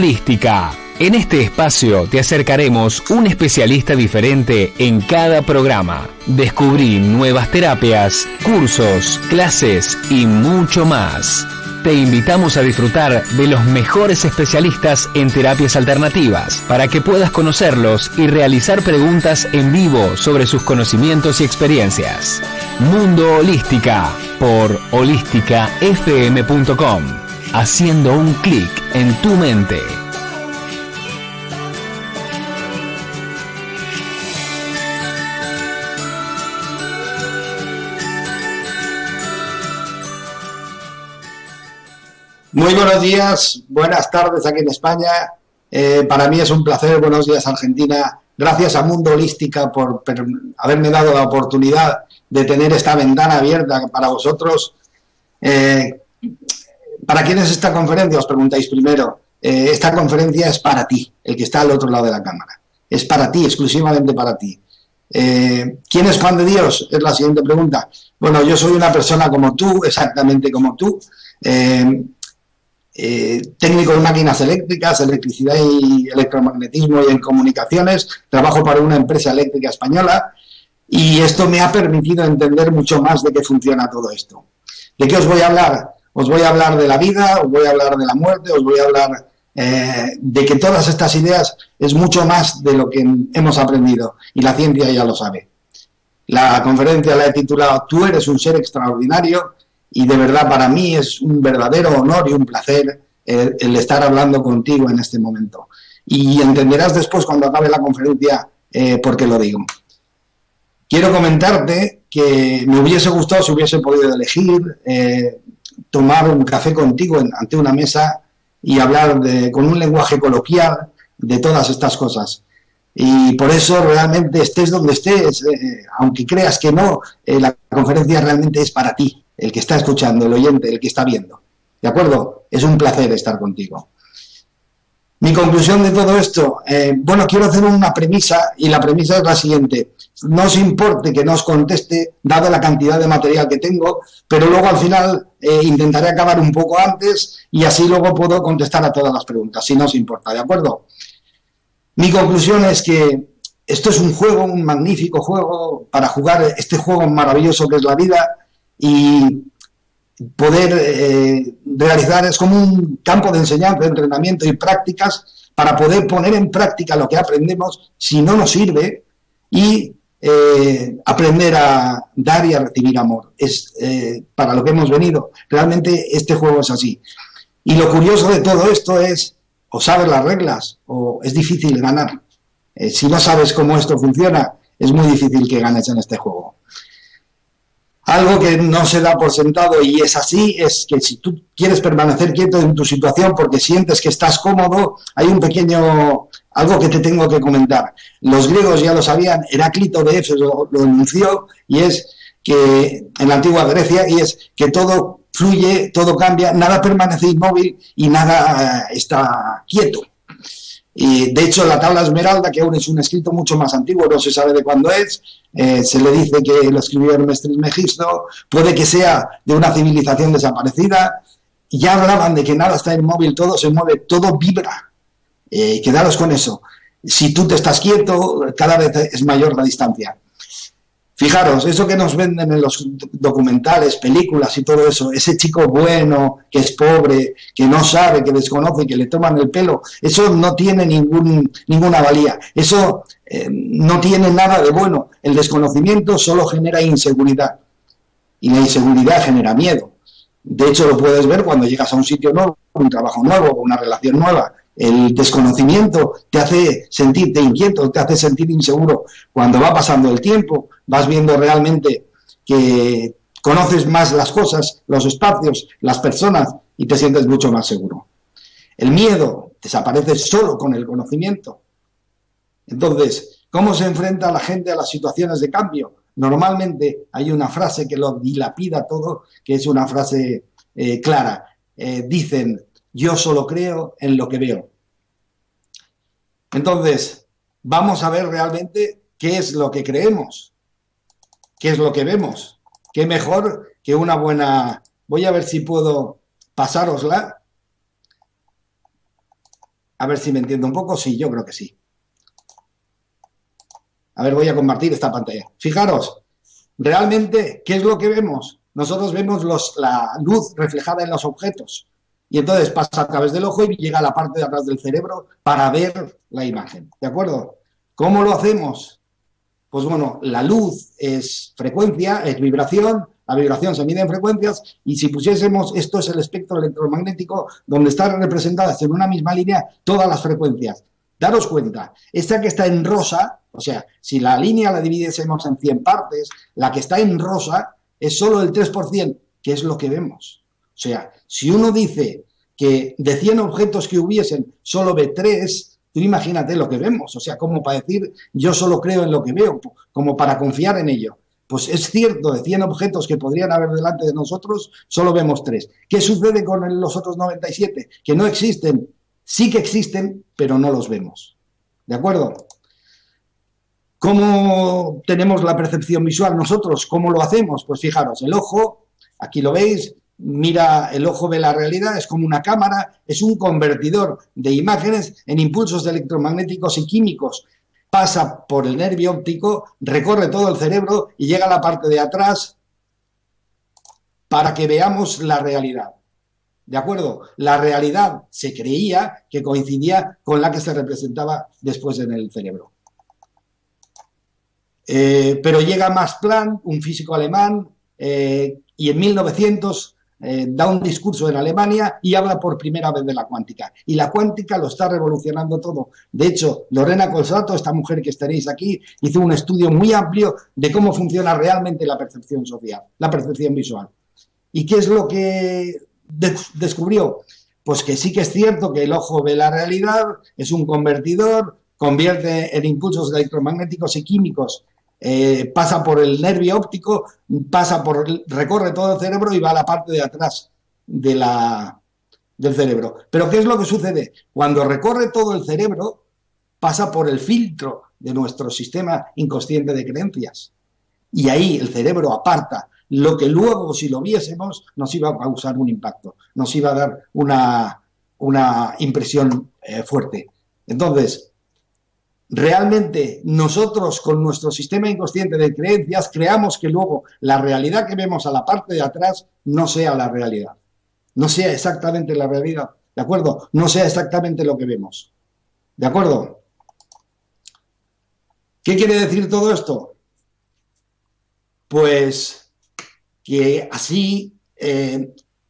Holística. En este espacio te acercaremos un especialista diferente en cada programa. Descubrí nuevas terapias, cursos, clases y mucho más. Te invitamos a disfrutar de los mejores especialistas en terapias alternativas para que puedas conocerlos y realizar preguntas en vivo sobre sus conocimientos y experiencias. Mundo Holística por holísticafm.com. Haciendo un clic en tu mente. Muy buenos días, buenas tardes aquí en España. Para mí es un placer. Buenos días, Argentina. Gracias a Mundo Holística por haberme dado la oportunidad de tener esta ventana abierta para vosotros. ¿Para quién es esta conferencia? Os preguntáis primero. Esta conferencia es para ti, el que está al otro lado de la cámara. Es para ti, exclusivamente para ti. ¿Quién es Juan de Dios? Es la siguiente pregunta. Bueno, yo soy una persona como tú, exactamente como tú. Técnico de máquinas eléctricas, electricidad y electromagnetismo y en comunicaciones. Trabajo para una empresa eléctrica española y esto me ha permitido entender mucho más de qué funciona todo esto. ¿De qué os voy a hablar? Os voy a hablar de la vida, os voy a hablar de la muerte, os voy a hablar de que todas estas ideas es mucho más de lo que hemos aprendido y la ciencia ya lo sabe. La conferencia la he titulado Tú eres un ser extraordinario. Y de verdad para mí es un verdadero honor y un placer el estar hablando contigo en este momento. Y entenderás después cuando acabe la conferencia por qué lo digo. Quiero comentarte que me hubiese gustado si hubiese podido elegir tomar un café contigo ante una mesa y hablar con un lenguaje coloquial de todas estas cosas. Y por eso realmente estés donde estés, aunque creas que no, la conferencia realmente es para ti. El que está escuchando, el oyente, el que está viendo. ¿De acuerdo? Es un placer estar contigo. Mi conclusión de todo esto, bueno, quiero hacer una premisa y la premisa es la siguiente. No os importe que no os conteste, dado la cantidad de material que tengo, pero luego al final intentaré acabar un poco antes y así luego puedo contestar a todas las preguntas, si no os importa, ¿de acuerdo? Mi conclusión es que esto es un juego, un magnífico juego para jugar este juego maravilloso que es la vida. Y poder realizar, es como un campo de enseñanza, de entrenamiento y prácticas para poder poner en práctica lo que aprendemos si no nos sirve y aprender a dar y a recibir amor. Es para lo que hemos venido. Realmente este juego es así. Y lo curioso de todo esto es, o sabes las reglas o es difícil ganar. Si no sabes cómo esto funciona, es muy difícil que ganes en este juego. Algo que no se da por sentado y es así, es que si tú quieres permanecer quieto en tu situación porque sientes que estás cómodo, hay un pequeño, algo que te tengo que comentar. Los griegos ya lo sabían, Heráclito de Éfeso lo enunció y es que en la antigua Grecia, y es que todo fluye, todo cambia, nada permanece inmóvil y nada está quieto. Y de hecho la tabla esmeralda, que aún es un escrito mucho más antiguo, no se sabe de cuándo es, se le dice que lo escribió Hermes Trismegisto, puede que sea de una civilización desaparecida, ya hablaban de que nada está inmóvil, todo se mueve, todo vibra, quedaros con eso. Si tú te estás quieto, cada vez es mayor la distancia. Fijaros, eso que nos venden en los documentales, películas y todo eso, ese chico bueno, que es pobre, que no sabe, que desconoce, que le toman el pelo, eso no tiene ninguna valía, eso no tiene nada de bueno. El desconocimiento solo genera inseguridad y la inseguridad genera miedo. De hecho, lo puedes ver cuando llegas a un sitio nuevo, un trabajo nuevo, una relación nueva. El desconocimiento te hace sentirte inquieto, te hace sentir inseguro. Cuando va pasando el tiempo, vas viendo realmente que conoces más las cosas, los espacios, las personas y te sientes mucho más seguro. El miedo desaparece solo con el conocimiento. Entonces, ¿cómo se enfrenta la gente a las situaciones de cambio? Normalmente hay una frase que lo dilapida todo, que es una frase clara. Dicen: yo solo creo en lo que veo. Entonces, vamos a ver realmente qué es lo que creemos, qué es lo que vemos. Qué mejor que una buena... Voy a ver si puedo pasárosla. A ver si me entiendo un poco. Sí, yo creo que sí. A ver, voy a compartir esta pantalla. Fijaros, realmente, ¿qué es lo que vemos? Nosotros vemos la luz reflejada en los objetos y entonces pasa a través del ojo y llega a la parte de atrás del cerebro para ver la imagen, ¿de acuerdo? ¿Cómo lo hacemos? Pues bueno, la luz es frecuencia, es vibración, la vibración se mide en frecuencias y si pusiésemos, esto es el espectro electromagnético donde están representadas en una misma línea todas las frecuencias. Daros cuenta, esta que está en rosa, o sea, si la línea la dividiésemos en 100 partes, la que está en rosa es solo el 3%, que es lo que vemos. O sea, si uno dice que de 100 objetos que hubiesen, solo ve 3, tú imagínate lo que vemos. O sea, como para decir, yo solo creo en lo que veo, como para confiar en ello. Pues es cierto, de 100 objetos que podrían haber delante de nosotros, solo vemos 3. ¿Qué sucede con los otros 97? Que no existen. Sí que existen, pero no los vemos. ¿De acuerdo? ¿Cómo tenemos la percepción visual nosotros? ¿Cómo lo hacemos? Pues fijaros, el ojo, aquí lo veis, mira, el ojo ve la realidad, es como una cámara, es un convertidor de imágenes en impulsos electromagnéticos y químicos. Pasa por el nervio óptico, recorre todo el cerebro y llega a la parte de atrás para que veamos la realidad. ¿De acuerdo? La realidad se creía que coincidía con la que se representaba después en el cerebro. Pero llega Max Planck, un físico alemán, y en 1900 da un discurso en Alemania y habla por primera vez de la cuántica. Y la cuántica lo está revolucionando todo. De hecho, Lorena Colsato, esta mujer que estaréis aquí, hizo un estudio muy amplio de cómo funciona realmente la percepción social, la percepción visual. ¿Y qué es lo que descubrió? Pues que sí que es cierto que el ojo ve la realidad, es un convertidor, convierte en impulsos electromagnéticos y químicos, pasa por el nervio óptico, recorre todo el cerebro y va a la parte de atrás del cerebro. Pero ¿qué es lo que sucede? Cuando recorre todo el cerebro, pasa por el filtro de nuestro sistema inconsciente de creencias. Y ahí el cerebro aparta lo que luego, si lo viésemos, nos iba a causar un impacto, nos iba a dar una impresión fuerte. Entonces, realmente nosotros con nuestro sistema inconsciente de creencias creamos que luego la realidad que vemos a la parte de atrás no sea la realidad, no sea exactamente la realidad, ¿de acuerdo? No sea exactamente lo que vemos, ¿de acuerdo? ¿Qué quiere decir todo esto? Pues que así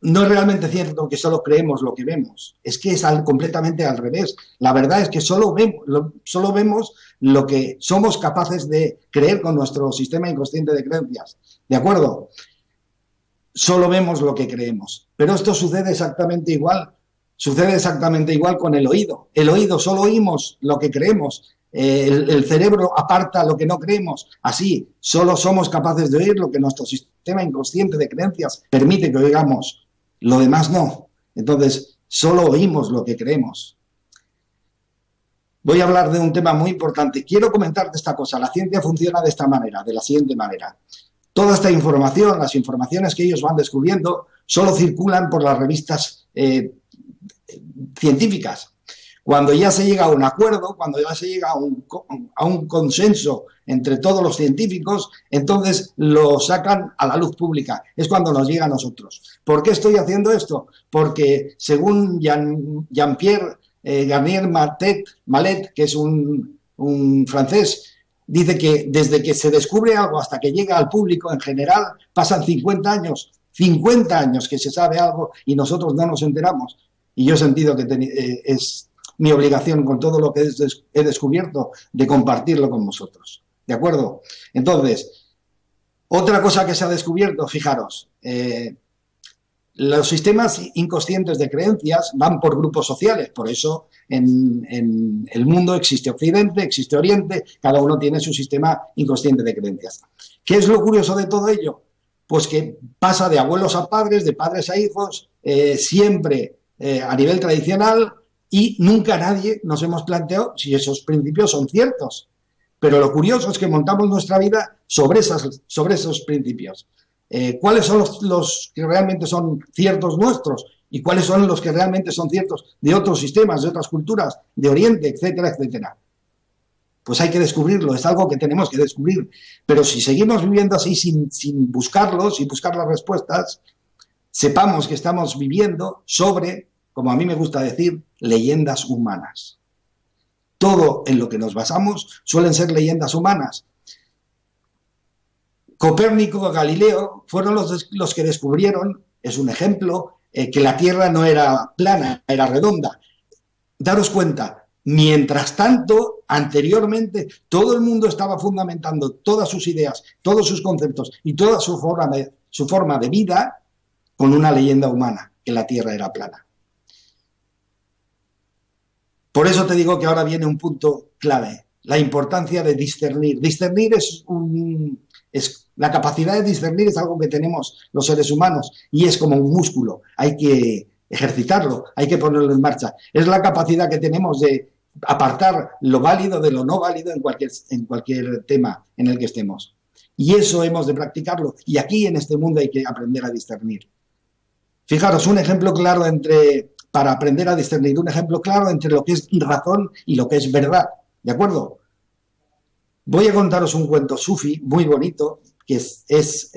no es realmente cierto que solo creemos lo que vemos, es que es completamente al revés. La verdad es que solo vemos lo que somos capaces de creer con nuestro sistema inconsciente de creencias, ¿de acuerdo? Solo vemos lo que creemos, pero esto sucede exactamente igual con el oído. El oído solo oímos lo que creemos. El cerebro aparta lo que no creemos. Así, solo somos capaces de oír lo que nuestro sistema inconsciente de creencias permite que oigamos. Lo demás no. Entonces, solo oímos lo que creemos. Voy a hablar de un tema muy importante. Quiero comentarte esta cosa. La ciencia funciona de esta manera, de la siguiente manera. Toda esta información, las informaciones que ellos van descubriendo, solo circulan por las revistas científicas. Cuando ya se llega a un acuerdo, cuando ya se llega a un consenso entre todos los científicos, entonces lo sacan a la luz pública. Es cuando nos llega a nosotros. ¿Por qué estoy haciendo esto? Porque según Jean-Pierre Garnier Mallet, que es un francés, dice que desde que se descubre algo hasta que llega al público en general pasan 50 años. 50 años que se sabe algo y nosotros no nos enteramos. Y yo he sentido que es mi obligación con todo lo que he descubierto de compartirlo con vosotros. ¿De acuerdo? Entonces, otra cosa que se ha descubierto, fijaros, los sistemas inconscientes de creencias van por grupos sociales, por eso en el mundo existe Occidente, existe Oriente, cada uno tiene su sistema inconsciente de creencias. ¿Qué es lo curioso de todo ello? Pues que pasa de abuelos a padres, de padres a hijos, siempre a nivel tradicional, y nunca nadie nos hemos planteado si esos principios son ciertos. Pero lo curioso es que montamos nuestra vida sobre esos principios. ¿Cuáles son los que realmente son ciertos nuestros? y cuáles son los que realmente son ciertos de otros sistemas, de otras culturas, de Oriente, etcétera, etcétera. Pues hay que descubrirlo, es algo que tenemos que descubrir. Pero si seguimos viviendo así sin buscarlo, sin buscar las respuestas, sepamos que estamos viviendo sobre, como a mí me gusta decir, leyendas humanas. Todo en lo que nos basamos suelen ser leyendas humanas. Copérnico y Galileo fueron los que descubrieron, es un ejemplo, que la Tierra no era plana, era redonda. Daros cuenta, mientras tanto, anteriormente, todo el mundo estaba fundamentando todas sus ideas, todos sus conceptos y toda su forma de vida con una leyenda humana, que la Tierra era plana. Por eso te digo que ahora viene un punto clave, la importancia de discernir. Discernir la capacidad de discernir es algo que tenemos los seres humanos y es como un músculo, hay que ejercitarlo, hay que ponerlo en marcha. Es la capacidad que tenemos de apartar lo válido de lo no válido en cualquier tema en el que estemos. Y eso hemos de practicarlo. Y aquí en este mundo hay que aprender a discernir. Fijaros, un ejemplo claro para aprender a discernir, un ejemplo claro entre lo que es razón y lo que es verdad. ¿De acuerdo? Voy a contaros un cuento sufi muy bonito que es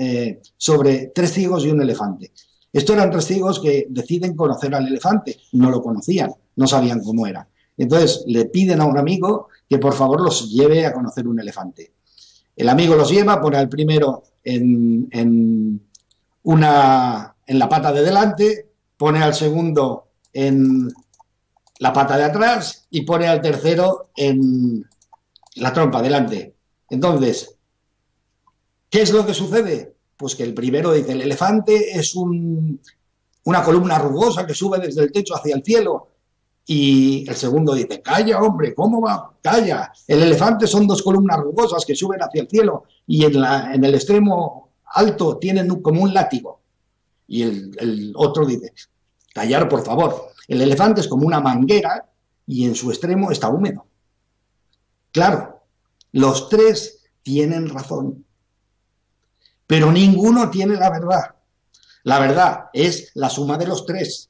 sobre 3 ciegos y un elefante. Estos eran 3 ciegos que deciden conocer al elefante. No lo conocían, no sabían cómo era. Entonces le piden a un amigo que por favor los lleve a conocer un elefante. El amigo los lleva, pone al primero en la pata de delante, pone al segundo en la pata de atrás y pone al tercero en la trompa delante. Entonces, ¿qué es lo que sucede? Pues que el primero dice, el elefante es una columna rugosa que sube desde el techo hacia el cielo. Y el segundo dice, calla hombre, ¿cómo va? Calla. El elefante son 2 columnas rugosas que suben hacia el cielo y en el extremo alto tienen como un látigo. Y el otro dice, callar por favor. El elefante es como una manguera y en su extremo está húmedo. Claro, los 3 tienen razón, pero ninguno tiene la verdad. La verdad es la suma de los 3.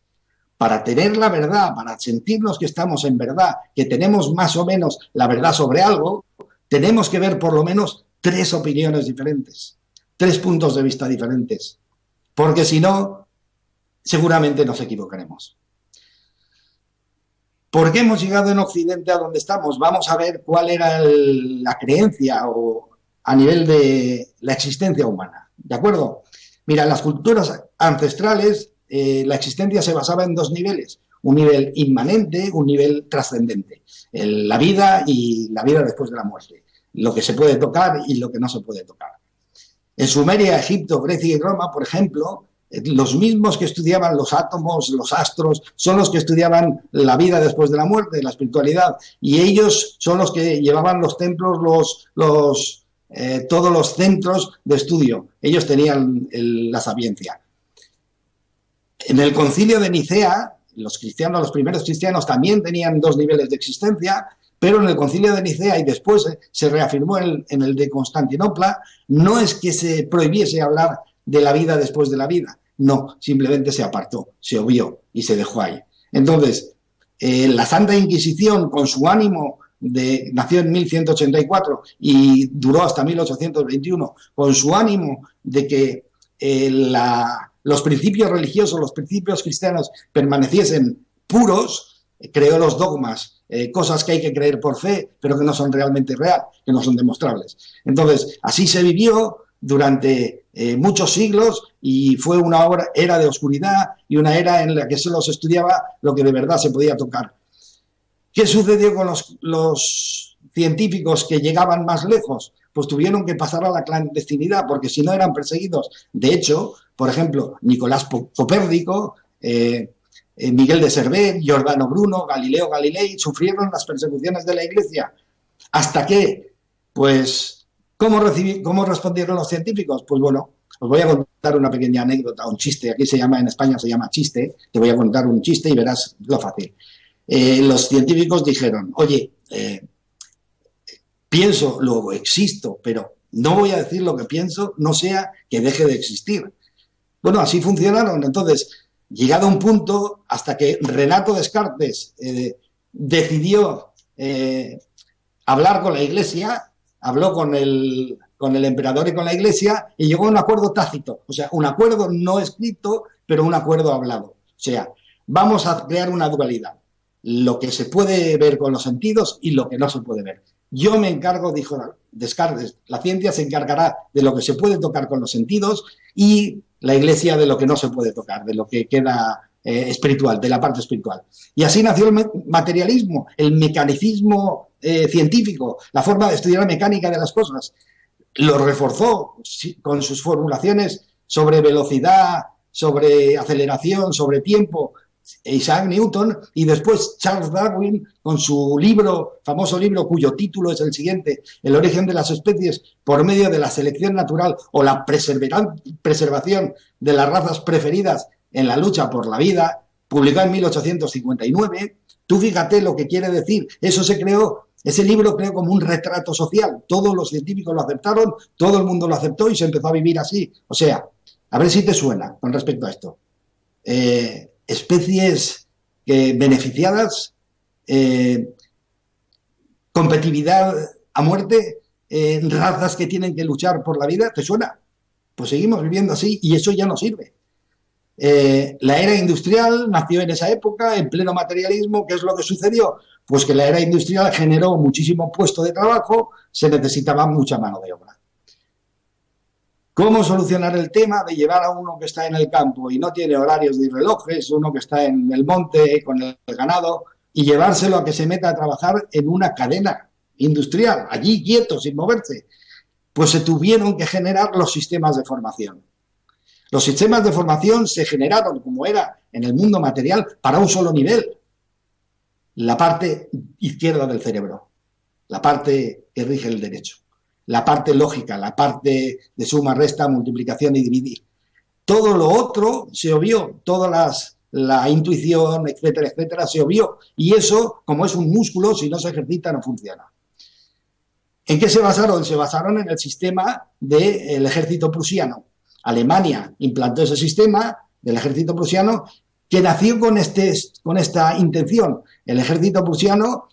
Para tener la verdad, para sentirnos que estamos en verdad, que tenemos más o menos la verdad sobre algo, tenemos que ver por lo menos 3 opiniones diferentes, 3 puntos de vista diferentes, porque si no, seguramente nos equivocaremos. ¿Por qué hemos llegado en Occidente a donde estamos? Vamos a ver cuál era la creencia o a nivel de la existencia humana, ¿de acuerdo? Mira, en las culturas ancestrales la existencia se basaba en 2 niveles, un nivel inmanente, un nivel trascendente, la vida y la vida después de la muerte, lo que se puede tocar y lo que no se puede tocar. En Sumeria, Egipto, Grecia y Roma, por ejemplo, los mismos que estudiaban los átomos, los astros, son los que estudiaban la vida después de la muerte, la espiritualidad, y ellos son los que llevaban los templos, todos los centros de estudio. Ellos tenían la sapiencia. En el concilio de Nicea, los primeros cristianos también tenían 2 niveles de existencia, pero en el concilio de Nicea y después se reafirmó en el de Constantinopla, no es que se prohibiese hablar de la vida después de la vida, no, simplemente se apartó, se obvió y se dejó ahí. Entonces, la Santa Inquisición, con su ánimo nació en 1184 y duró hasta 1821, con su ánimo de que los principios religiosos, los principios cristianos permaneciesen puros, creó los dogmas, cosas que hay que creer por fe, pero que no son realmente real, que no son demostrables. Entonces, así se vivió durante muchos siglos y fue una era de oscuridad y una era en la que solo se estudiaba lo que de verdad se podía tocar. ¿Qué sucedió con los científicos que llegaban más lejos? Pues tuvieron que pasar a la clandestinidad, porque si no eran perseguidos. De hecho, por ejemplo, Nicolás Copérnico, Miguel de Servet, Giordano Bruno, Galileo Galilei, sufrieron las persecuciones de la Iglesia. ¿Hasta qué? Pues, ¿cómo respondieron los científicos? Pues bueno, os voy a contar una pequeña anécdota, un chiste. Aquí en España se llama chiste. Te voy a contar un chiste y verás lo fácil. Los científicos dijeron, oye, pienso, luego existo, pero no voy a decir lo que pienso, no sea que deje de existir. Bueno, así funcionaron. Entonces, Llegado a un punto, hasta que Renato Descartes decidió hablar con la Iglesia, habló con el emperador y con la Iglesia y llegó a un acuerdo tácito, o sea, un acuerdo no escrito, pero un acuerdo hablado. O sea, vamos a crear una dualidad, lo que se puede ver con los sentidos y lo que no se puede ver. Yo me encargo, dijo Descartes, la ciencia se encargará de lo que se puede tocar con los sentidos y la Iglesia de lo que no se puede tocar, de lo que queda espiritual, de la parte espiritual. Y así nació el materialismo, el mecanicismo científico, la forma de estudiar la mecánica de las cosas. Lo reforzó con sus formulaciones sobre velocidad, sobre aceleración, sobre tiempo, Isaac Newton, y después Charles Darwin con su libro, famoso libro cuyo título es el siguiente, El origen de las especies por medio de la selección natural o la preservación de las razas preferidas en la lucha por la vida, publicado en 1859. Tú fíjate lo que quiere decir, eso se creó, ese libro creó como un retrato social, todos los científicos lo aceptaron, todo el mundo lo aceptó y se empezó a vivir así. O sea, a ver si te suena con respecto a esto. Especies beneficiadas, competitividad a muerte, razas que tienen que luchar por la vida, ¿te suena? Pues seguimos viviendo así y eso ya no sirve. La era industrial nació en esa época, en pleno materialismo. ¿Qué es lo que sucedió? Pues que la era industrial generó muchísimos puestos de trabajo, se necesitaba mucha mano de obra. ¿Cómo solucionar el tema de llevar a uno que está en el campo y no tiene horarios ni relojes, uno que está en el monte con el ganado, y llevárselo a que se meta a trabajar en una cadena industrial, allí quieto, sin moverse? Pues se tuvieron que generar los sistemas de formación. Los sistemas de formación se generaron, como era en el mundo material, para un solo nivel. La parte izquierda del cerebro, la parte que rige el derecho. La parte lógica, la parte de suma, resta, multiplicación y dividir. Todo lo otro se obvió, la intuición, etcétera, etcétera, se obvió. Y eso, como es un músculo, si no se ejercita, no funciona. ¿En qué se basaron? Se basaron en el sistema del ejército prusiano. Alemania implantó ese sistema del ejército prusiano que nació con esta intención. El ejército prusiano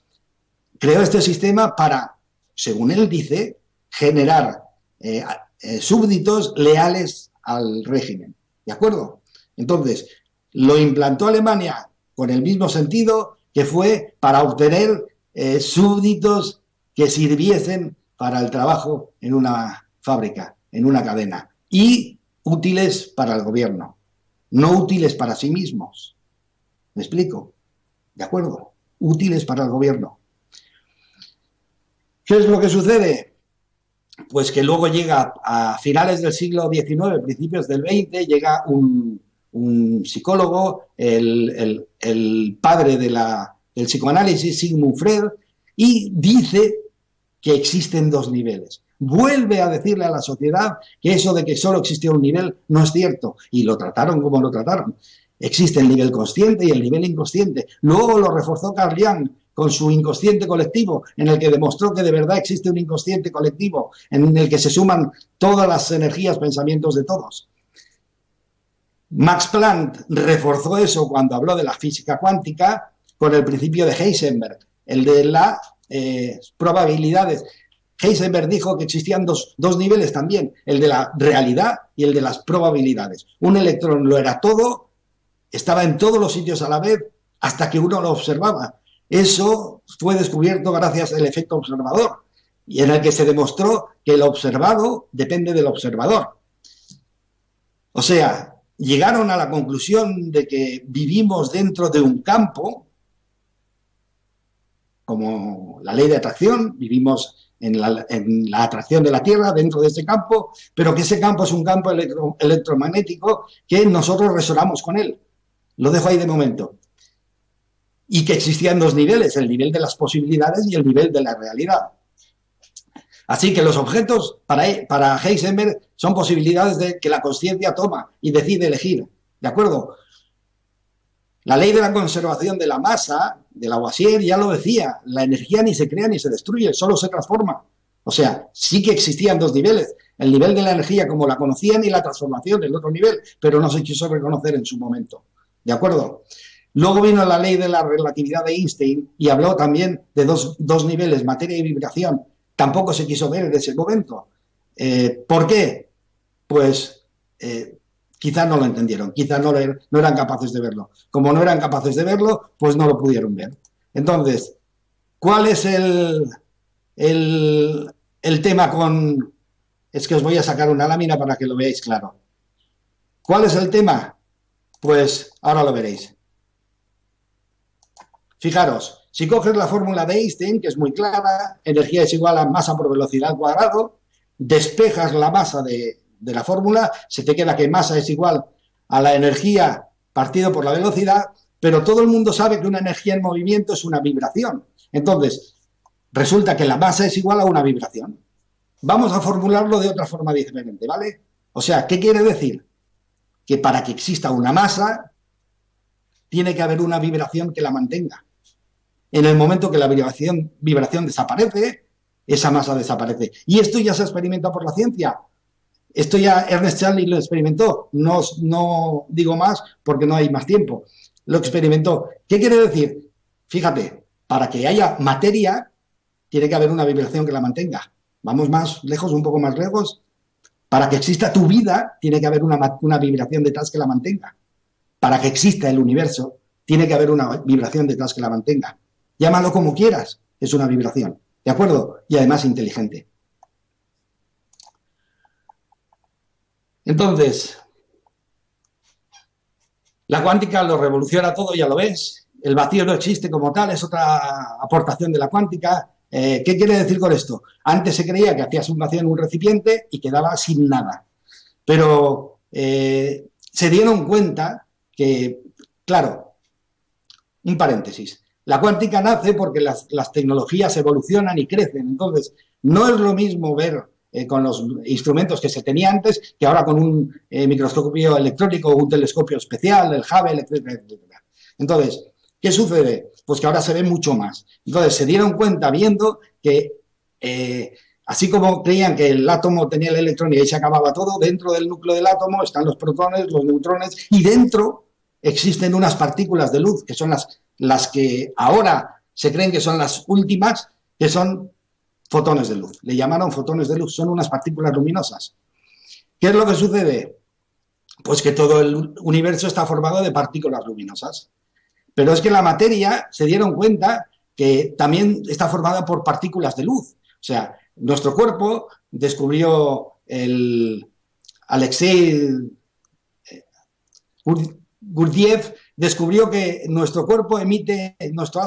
creó este sistema para, según él dice, generar súbditos leales al régimen. ¿De acuerdo? Entonces, lo implantó Alemania con el mismo sentido, que fue para obtener súbditos que sirviesen para el trabajo en una fábrica, en una cadena, y útiles para el gobierno, no útiles para sí mismos. ¿Me explico? ¿De acuerdo? Útiles para el gobierno. ¿Qué es lo que sucede? Pues que luego llega a finales del siglo XIX, principios del XX, llega un psicólogo, el padre del psicoanálisis, Sigmund Freud, y dice que existen dos niveles. Vuelve a decirle a la sociedad que eso de que solo existía un nivel no es cierto, y lo trataron como lo trataron. Existe el nivel consciente y el nivel inconsciente. Luego lo reforzó Carl Jung con su inconsciente colectivo, en el que demostró que de verdad existe un inconsciente colectivo, en el que se suman todas las energías, pensamientos de todos. Max Planck reforzó eso cuando habló de la física cuántica con el principio de Heisenberg, el de las probabilidades. Heisenberg dijo que existían dos niveles también, el de la realidad y el de las probabilidades. Un electrón lo era todo, estaba en todos los sitios a la vez, hasta que uno lo observaba. Eso fue descubierto gracias al efecto observador, y en el que se demostró que el observado depende del observador. O sea, llegaron a la conclusión de que vivimos dentro de un campo, como la ley de atracción, vivimos en la atracción de la Tierra dentro de ese campo, pero que ese campo es un campo electromagnético que nosotros resonamos con él. Lo dejo ahí de momento. Y que existían dos niveles, el nivel de las posibilidades y el nivel de la realidad. Así que los objetos, para Heisenberg, son posibilidades de que la conciencia toma y decide elegir. ¿De acuerdo? La ley de la conservación de la masa, de Lavoisier, ya lo decía, la energía ni se crea ni se destruye, solo se transforma. O sea, sí que existían dos niveles, el nivel de la energía como la conocían y la transformación, el otro nivel, pero no se quiso reconocer en su momento. ¿de acuerdo? Luego vino la ley de la relatividad de Einstein y habló también de dos niveles, materia y vibración. Tampoco se quiso ver en ese momento. ¿Por qué? Pues quizá no lo entendieron, quizá no eran capaces de verlo. Como no eran capaces de verlo, pues no lo pudieron ver. Entonces, ¿cuál es el tema con...? Es que os voy a sacar una lámina para que lo veáis claro. ¿Cuál es el tema? Pues ahora lo veréis. Fijaros, si coges la fórmula de Einstein, que es muy clara, energía es igual a masa por velocidad al cuadrado, despejas la masa de la fórmula, se te queda que masa es igual a la energía partido por la velocidad, pero todo el mundo sabe que una energía en movimiento es una vibración. Entonces, resulta que la masa es igual a una vibración. Vamos a formularlo de otra forma diferente, ¿vale? O sea, ¿qué quiere decir? Que para que exista una masa, tiene que haber una vibración que la mantenga. En el momento que la vibración desaparece, esa masa desaparece. Y esto ya se experimenta por la ciencia. Esto ya Ernest Charlie lo experimentó. No digo más porque no hay más tiempo. Lo experimentó. ¿Qué quiere decir? Fíjate, para que haya materia, tiene que haber una vibración que la mantenga. Vamos más lejos, un poco más lejos. Para que exista tu vida, tiene que haber una vibración detrás que la mantenga. Para que exista el universo, tiene que haber una vibración detrás que la mantenga. Llámalo como quieras, es una vibración, ¿de acuerdo? Y además inteligente. Entonces, la cuántica lo revoluciona todo, ya lo ves. El vacío no existe como tal, es otra aportación de la cuántica. ¿Qué quiere decir con esto? Antes se creía que hacías un vacío en un recipiente y quedaba sin nada. Pero se dieron cuenta que, claro, un paréntesis. La cuántica nace porque las tecnologías evolucionan y crecen. Entonces, no es lo mismo ver con los instrumentos que se tenía antes que ahora con un microscopio electrónico o un telescopio especial, el Hubble, etcétera, etcétera. Entonces, ¿qué sucede? Pues que ahora se ve mucho más. Entonces, se dieron cuenta viendo que, así como creían que el átomo tenía el electrón y ahí se acababa todo, dentro del núcleo del átomo están los protones, los neutrones, y dentro existen unas partículas de luz, que son las que ahora se creen que son las últimas, que son fotones de luz. Le llamaron fotones de luz, son unas partículas luminosas. ¿Qué es lo que sucede? Pues que todo el universo está formado de partículas luminosas. Pero es que la materia se dieron cuenta que también está formada por partículas de luz. O sea, nuestro cuerpo descubrió el Alexei Gurdjieff, descubrió que nuestro cuerpo emite, nuestro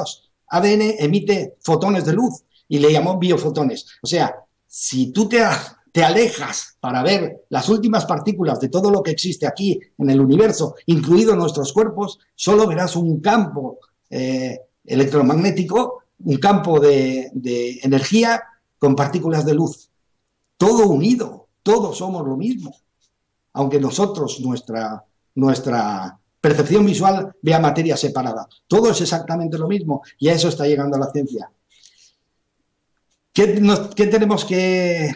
ADN emite fotones de luz y le llamó biofotones. O sea, si tú te alejas para ver las últimas partículas de todo lo que existe aquí en el universo, incluidos nuestros cuerpos, solo verás un campo electromagnético, un campo de energía con partículas de luz. Todo unido, todos somos lo mismo. Aunque nosotros, nuestra percepción visual vea materia separada. Todo es exactamente lo mismo y a eso está llegando la ciencia. ¿Qué tenemos que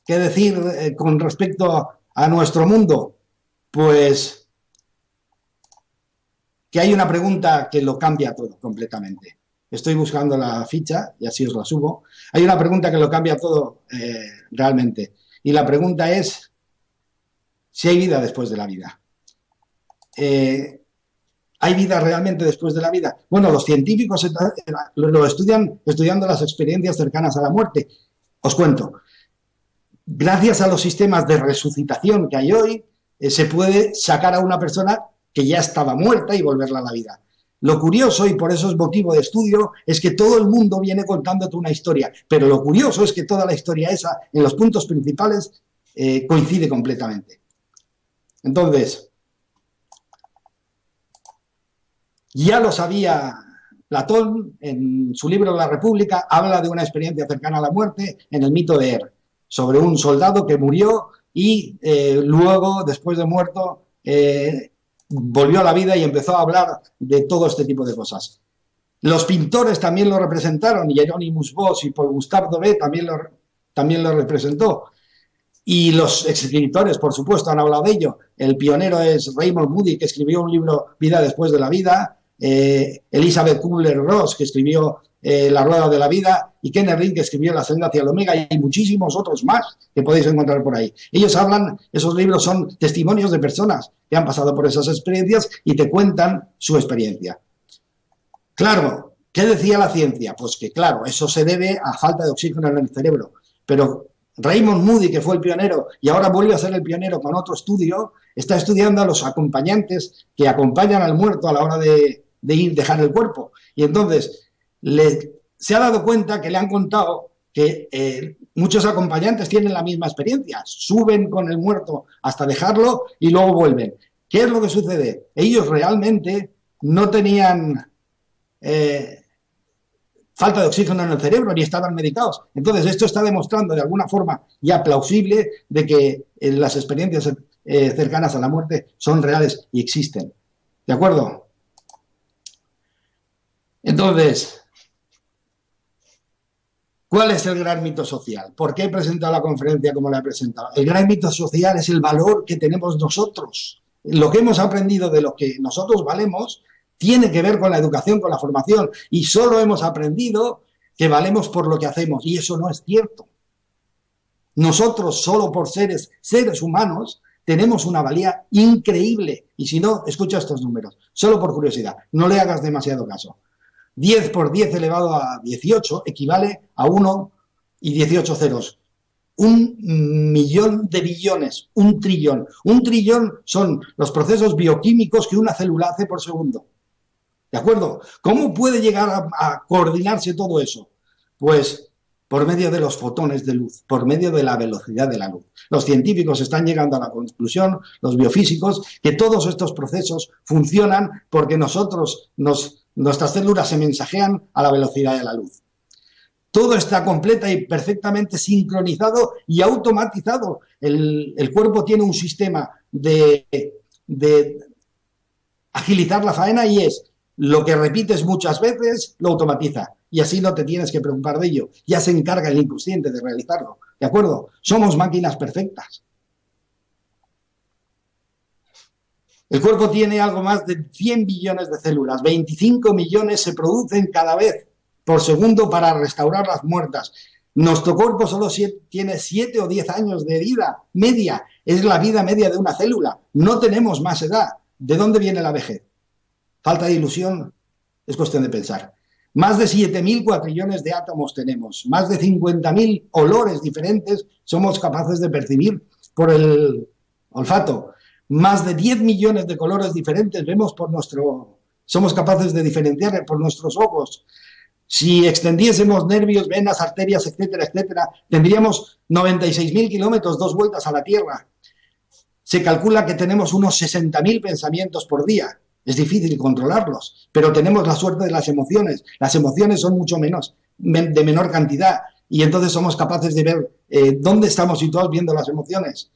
decir con respecto a nuestro mundo? Pues que hay una pregunta que lo cambia todo completamente. Estoy buscando la ficha y así os la subo. Hay una pregunta que lo cambia todo realmente. Y la pregunta es si hay vida después de la vida. ¿Hay vida realmente después de la vida? Bueno, los científicos lo estudian estudiando las experiencias cercanas a la muerte. Os cuento. Gracias a los sistemas de resucitación que hay hoy, se puede sacar a una persona que ya estaba muerta y volverla a la vida. Lo curioso, y por eso es motivo de estudio, es que todo el mundo viene contándote una historia, pero lo curioso es que toda la historia esa, en los puntos principales, coincide completamente. Entonces, ya lo sabía Platón, en su libro La República, habla de una experiencia cercana a la muerte en el mito de Er, sobre un soldado que murió y luego, después de muerto, volvió a la vida y empezó a hablar de todo este tipo de cosas. Los pintores también lo representaron, y Hieronymus Bosch y Paul Gustave Doré también lo representó. Y los escritores, por supuesto, han hablado de ello. El pionero es Raymond Moody, que escribió un libro, Vida después de la vida. Elizabeth Kubler-Ross, que escribió La rueda de la vida. Y Ken Ring, que escribió La senda hacia el omega. Y muchísimos otros más que podéis encontrar por ahí. Ellos hablan, esos libros son testimonios de personas que han pasado por esas experiencias y te cuentan su experiencia. Claro, ¿qué decía la ciencia? Pues que, claro, eso se debe a falta de oxígeno en el cerebro. Pero Raymond Moody, que fue el pionero y ahora vuelve a ser el pionero con otro estudio, está estudiando a los acompañantes que acompañan al muerto a la hora de ir, dejar el cuerpo. Y entonces se ha dado cuenta que le han contado que muchos acompañantes tienen la misma experiencia. Suben con el muerto hasta dejarlo y luego vuelven. ¿Qué es lo que sucede? Ellos realmente no tenían falta de oxígeno en el cerebro, ni estaban medicados. Entonces, esto está demostrando de alguna forma ya plausible de que las experiencias cercanas a la muerte son reales y existen. ¿De acuerdo? Entonces, ¿cuál es el gran mito social? ¿Por qué he presentado la conferencia como la he presentado? El gran mito social es el valor que tenemos nosotros. Lo que hemos aprendido de lo que nosotros valemos tiene que ver con la educación, con la formación, y solo hemos aprendido que valemos por lo que hacemos, y eso no es cierto. Nosotros, solo por seres humanos, tenemos una valía increíble, y si no, escucha estos números, solo por curiosidad, no le hagas demasiado caso. 10 por 10 elevado a 18 equivale a 1 y 18 ceros. 1.000.000 de billones, 1 trillón. 1 trillón son los procesos bioquímicos que una célula hace por segundo. ¿De acuerdo? ¿Cómo puede llegar a coordinarse todo eso? Pues por medio de los fotones de luz, por medio de la velocidad de la luz. Los científicos están llegando a la conclusión, los biofísicos, que todos estos procesos funcionan porque nuestras células se mensajean a la velocidad de la luz. Todo está completa y perfectamente sincronizado y automatizado. El cuerpo tiene un sistema de agilizar la faena y es lo que repites muchas veces, lo automatiza. Y así no te tienes que preocupar de ello. Ya se encarga el inconsciente de realizarlo. ¿De acuerdo? Somos máquinas perfectas. El cuerpo tiene algo más de 100 billones de células. 25 millones se producen cada vez por segundo para restaurar las muertas. Nuestro cuerpo solo tiene 7 o 10 años de vida media. Es la vida media de una célula. No tenemos más edad. ¿De dónde viene la vejez? Falta de ilusión, es cuestión de pensar. Más de 7.000 cuatrillones de átomos tenemos, más de 50.000 olores diferentes somos capaces de percibir por el olfato, más de 10 millones de colores diferentes vemos somos capaces de diferenciar por nuestros ojos. Si extendiésemos nervios, venas, arterias, etcétera, etcétera, tendríamos 96.000 kilómetros, 2 vueltas a la Tierra. Se calcula que tenemos unos 60.000 pensamientos por día. Es difícil controlarlos, pero tenemos la suerte de las emociones. Las emociones son mucho menos, de menor cantidad, y entonces somos capaces de ver dónde estamos situados viendo las emociones.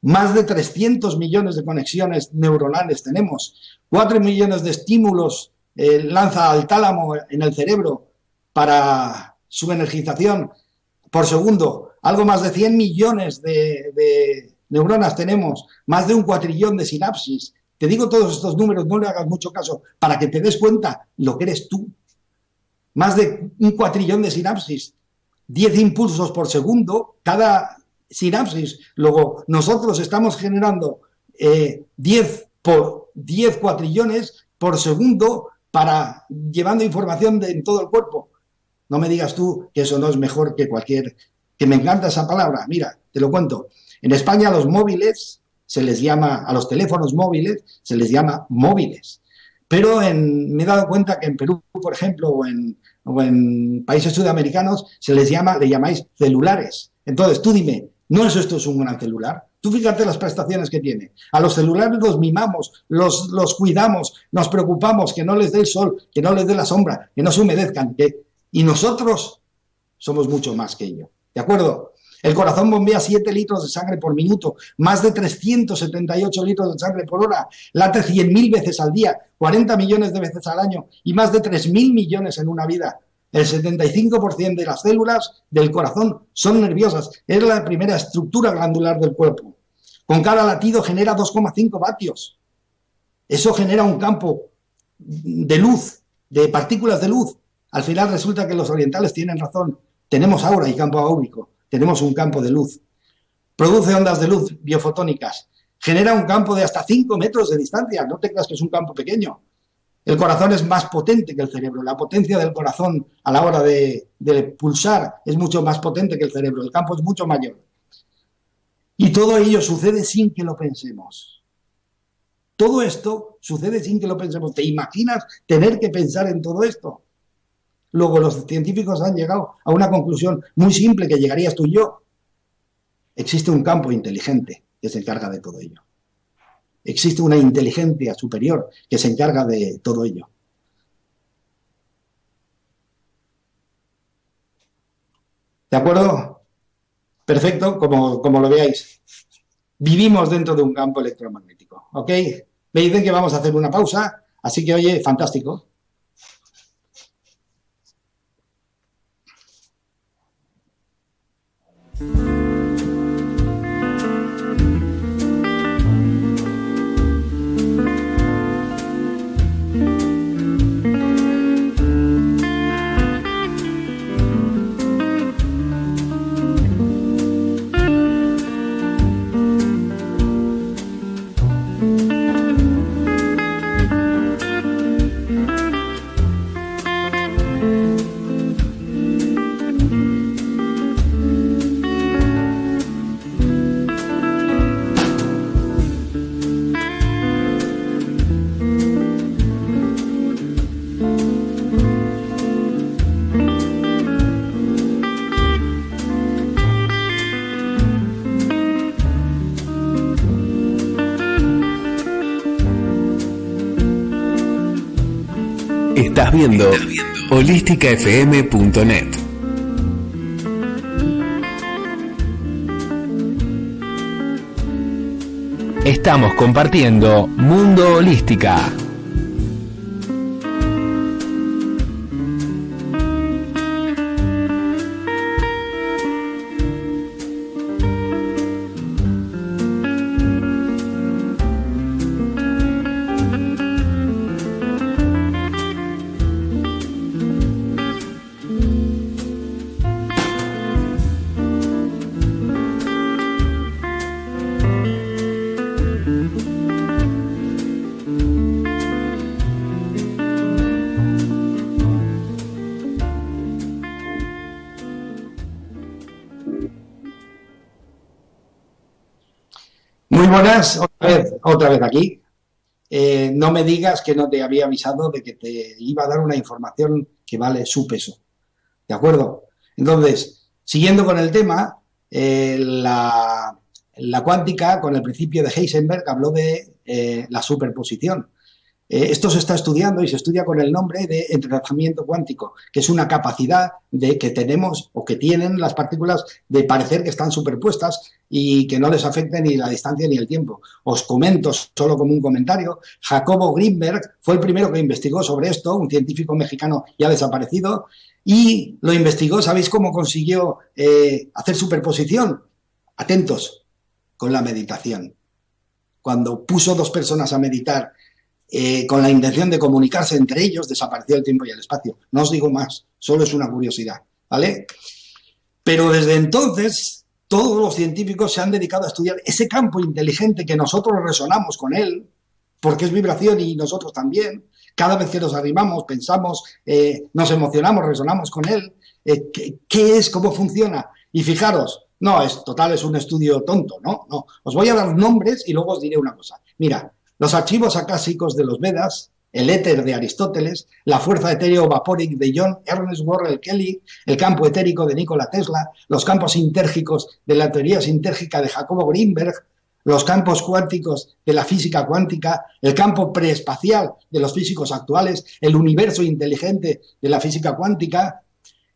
Más de 300 millones de conexiones neuronales tenemos, 4 millones de estímulos lanza al tálamo en el cerebro para su energización por segundo, algo más de 100 millones de neuronas tenemos, más de 1 cuatrillón de sinapsis. Te digo todos estos números, no le hagas mucho caso, para que te des cuenta lo que eres tú. Más de 1 cuatrillón de sinapsis, 10 impulsos por segundo, cada sinapsis. Luego, nosotros estamos generando 10 cuatrillones por segundo para llevando información en todo el cuerpo. No me digas tú que eso no es mejor que que me encanta esa palabra. Mira, te lo cuento. En España los móviles a los teléfonos móviles se les llama móviles. Pero me he dado cuenta que en Perú, por ejemplo, o en países sudamericanos, le llamáis celulares. Entonces, tú dime, ¿no es esto un gran celular? Tú fíjate las prestaciones que tiene. A los celulares los mimamos, los cuidamos, nos preocupamos que no les dé el sol, que no les dé la sombra, que no se humedezcan. Y nosotros somos mucho más que ello. ¿De acuerdo? El corazón bombea 7 litros de sangre por minuto, más de 378 litros de sangre por hora, late 100.000 veces al día, 40 millones de veces al año y más de 3.000 millones en una vida. El 75% de las células del corazón son nerviosas. Es la primera estructura glandular del cuerpo. Con cada latido genera 2,5 vatios. Eso genera un campo de luz, de partículas de luz. Al final resulta que los orientales tienen razón. Tenemos aura y campo áurico. Tenemos un campo de luz. Produce ondas de luz biofotónicas. Genera un campo de hasta 5 metros de distancia. No te creas que es un campo pequeño. El corazón es más potente que el cerebro. La potencia del corazón a la hora de pulsar es mucho más potente que el cerebro. El campo es mucho mayor. Y todo ello sucede sin que lo pensemos. Todo esto sucede sin que lo pensemos. ¿Te imaginas tener que pensar en todo esto? Luego los científicos han llegado a una conclusión muy simple que llegarías tú y yo. Existe un campo inteligente que se encarga de todo ello. Existe una inteligencia superior que se encarga de todo ello. ¿De acuerdo? Perfecto, como lo veáis. Vivimos dentro de un campo electromagnético, ¿ok? Me dicen que vamos a hacer una pausa, así que, oye, fantástico. Estás viendo holísticafm.net. Estamos compartiendo Mundo Holística. Muy buenas, otra vez aquí. No me digas que no te había avisado de que te iba a dar una información que vale su peso. ¿De acuerdo? Entonces, siguiendo con el tema, la cuántica, con el principio de Heisenberg, habló de la superposición. Esto se está estudiando y se estudia con el nombre de entrelazamiento cuántico, que es una capacidad que tenemos o que tienen las partículas de parecer que están superpuestas y que no les afecte ni la distancia ni el tiempo. Os comento, solo como un comentario, Jacobo Greenberg fue el primero que investigó sobre esto, un científico mexicano ya desaparecido, y lo investigó. ¿Sabéis cómo consiguió hacer superposición? Atentos, con la meditación. Cuando puso dos personas a meditar con la intención de comunicarse entre ellos, desapareció el tiempo y el espacio. No os digo más, solo es una curiosidad, ¿vale? Pero desde entonces, todos los científicos se han dedicado a estudiar ese campo inteligente que nosotros resonamos con él, porque es vibración y nosotros también. Cada vez que nos arrimamos, pensamos, nos emocionamos, resonamos con él. ¿Qué es? ¿Cómo funciona? Y fijaros, no, es un estudio tonto, ¿no? No, os voy a dar nombres y luego os diré una cosa. Mira, los archivos acásicos de los Vedas, el éter de Aristóteles, la fuerza etéreo-vaporic de John Ernest Worrell Kelly, el campo etérico de Nikola Tesla, los campos sintérgicos de la teoría sintérgica de Jacobo Greenberg, los campos cuánticos de la física cuántica, el campo preespacial de los físicos actuales, el universo inteligente de la física cuántica,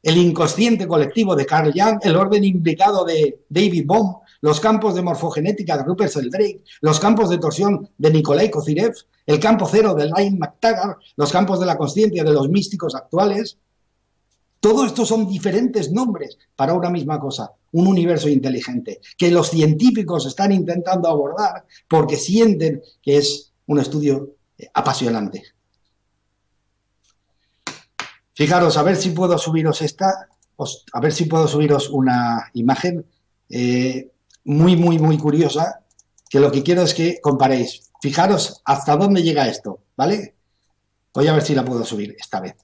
el inconsciente colectivo de Carl Jung, el orden implicado de David Bohm, los campos de morfogenética de Rupert Sheldrake, los campos de torsión de Nikolai Kozyrev, el campo cero de Lynn McTaggart, los campos de la consciencia de los místicos actuales. Todo esto son diferentes nombres para una misma cosa, un universo inteligente, que los científicos están intentando abordar porque sienten que es un estudio apasionante. Fijaros, a ver si puedo subiros a ver si puedo subiros una imagen muy curiosa, que lo que quiero es que comparéis. Fijaros hasta dónde llega esto, ¿vale? Voy a ver si la puedo subir esta vez.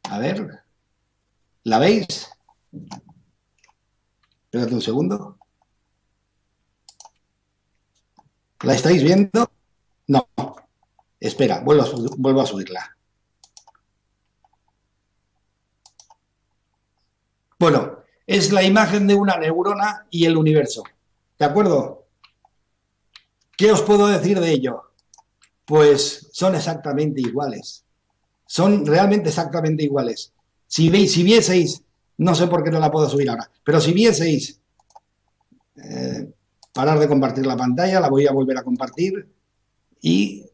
A ver, ¿la veis? Espérate un segundo. ¿La estáis viendo? No. Espera, vuelvo a subirla. Bueno, es la imagen de una neurona y el universo. ¿De acuerdo? ¿Qué os puedo decir de ello? Pues son exactamente iguales. Son realmente exactamente iguales. Si vieseis, no sé por qué no la puedo subir ahora, pero si vieseis, parar de compartir la pantalla, la voy a volver a compartir y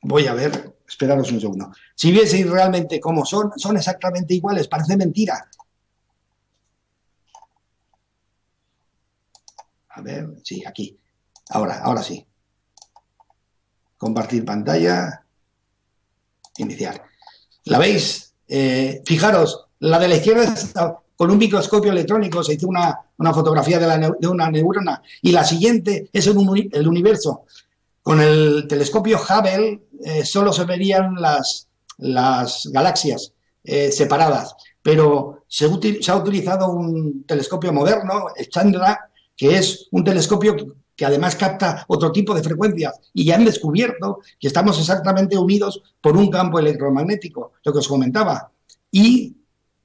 voy a ver, esperaros un segundo. Si vieseis realmente cómo son exactamente iguales, parece mentira. A ver, sí, aquí. Ahora sí. Compartir pantalla. Iniciar. ¿La veis? Fijaros, la de la izquierda está con un microscopio electrónico, se hizo una fotografía de una neurona, y la siguiente es el universo. Con el telescopio Hubble solo se verían las galaxias separadas, pero se ha utilizado un telescopio moderno, el Chandra, que es un telescopio que además capta otro tipo de frecuencias, y ya han descubierto que estamos exactamente unidos por un campo electromagnético, lo que os comentaba, y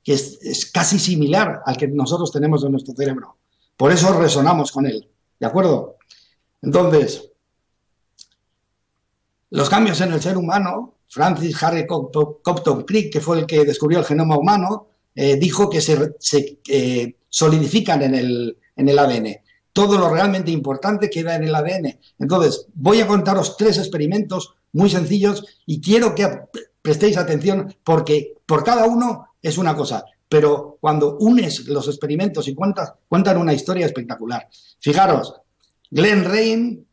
que es casi similar al que nosotros tenemos en nuestro cerebro. Por eso resonamos con él, ¿de acuerdo? Entonces, los cambios en el ser humano, Francis Harry Compton Crick, que fue el que descubrió el genoma humano, dijo que se solidifican en el ADN. Todo lo realmente importante queda en el ADN. Entonces, voy a contaros 3 experimentos muy sencillos y quiero que prestéis atención porque por cada uno es una cosa, pero cuando unes los experimentos y cuentan una historia espectacular. Fijaros, Glenn Rein